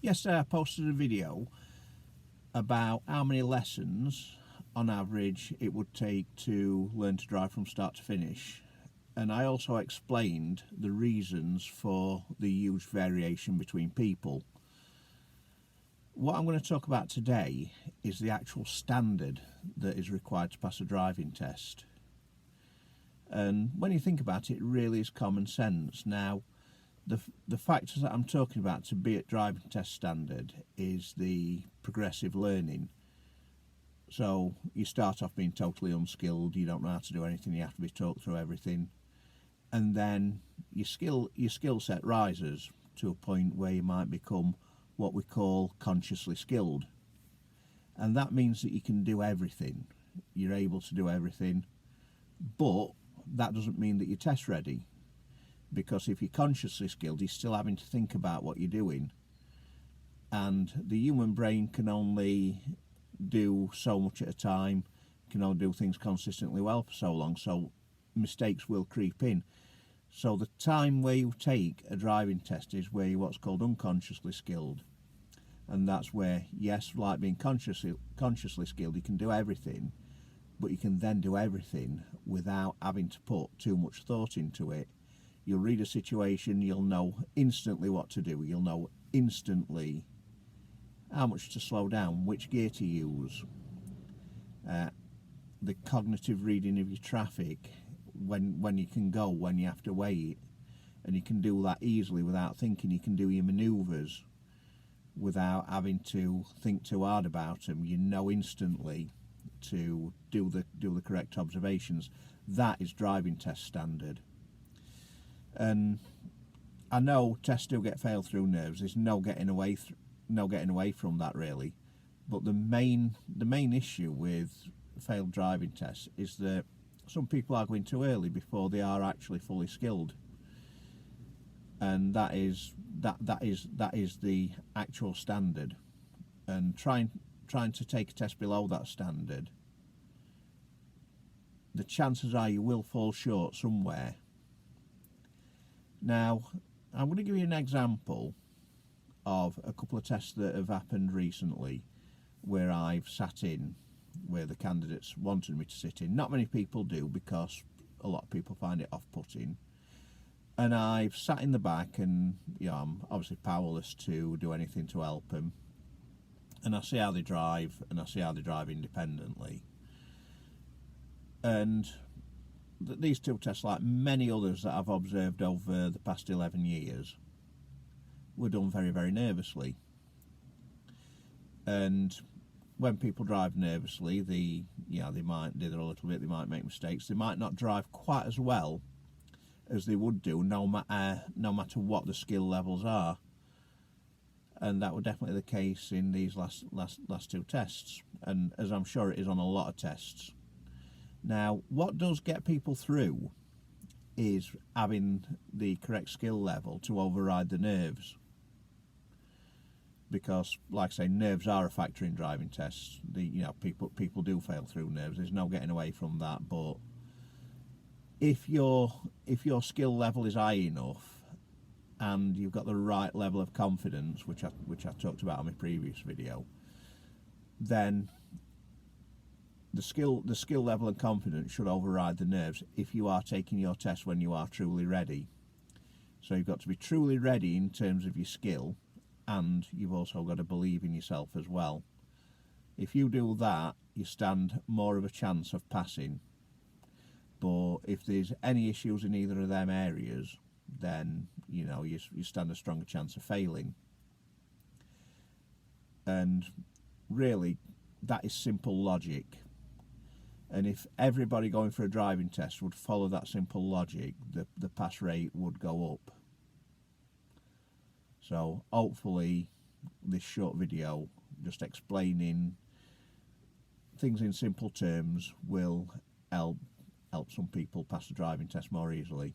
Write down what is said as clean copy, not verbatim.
Yesterday I posted a video about how many lessons on average it would take to learn to drive from start to finish, and I also explained the reasons for the huge variation between people. What I'm going to talk about today is the actual standard that is required to pass a driving test. And when you think about it, it really is common sense. Now, the factors that I'm talking about to be at driving test standard is the progressive learning. So you start off being totally unskilled, you don't know how to do anything, you have to be talked through everything, and then your skill set rises to a point where you might become what we call consciously skilled, and that means that you can do everything, you're able to do everything, but that doesn't mean that you're test ready, because if you're consciously skilled, you're still having to think about what you're doing, and the human brain can only do so much at a time, can only do things consistently well for so long, so mistakes will creep in. So the time where you take a driving test is where you're what's called unconsciously skilled, and that's where, yes, like being consciously skilled, you can do everything, but you can then do everything without having to put too much thought into it. You'll read a situation, you'll know instantly what to do, you'll know instantly how much to slow down, which gear to use, the cognitive reading of your traffic, when you can go, when you have to wait, and you can do that easily without thinking. You can do your manoeuvres without having to think too hard about them. You know instantly to do the correct observations. That is driving test standard. And I know tests do get failed through nerves. There's no getting away from that really. But the main issue with failed driving tests is that some people are going too early before they are actually fully skilled, and that is the actual standard. And trying to take a test below that standard, the chances are you will fall short somewhere. Now, I'm going to give you an example of a couple of tests that have happened recently where I've sat in, where the candidates wanted me to sit in. Not many people do, because a lot of people find it off-putting, and I've sat in the back, and I'm obviously powerless to do anything to help them, and I see how they drive, and I see how they drive independently. And these two tests, like many others that I've observed over the past 11 years, were done very, very nervously. And when people drive nervously, they might dither a little bit, they might make mistakes, they might not drive quite as well as they would do no matter what the skill levels are. And that was definitely the case in these last two tests, and as I'm sure it is on a lot of tests. Now, what does get people through is having the correct skill level to override the nerves, because, like I say, nerves are a factor in driving tests. People do fail through nerves. There's no getting away from that. But if your skill level is high enough, and you've got the right level of confidence, which I talked about on my previous video, then the skill level and confidence should override the nerves if you are taking your test when you are truly ready. So you've got to be truly ready in terms of your skill, and you've also got to believe in yourself as well. If you do that, you stand more of a chance of passing. But if there's any issues in either of them areas, then you stand a stronger chance of failing. And really, that is simple logic. And if everybody going for a driving test would follow that simple logic, the pass rate would go up. So hopefully this short video just explaining things in simple terms will help some people pass the driving test more easily.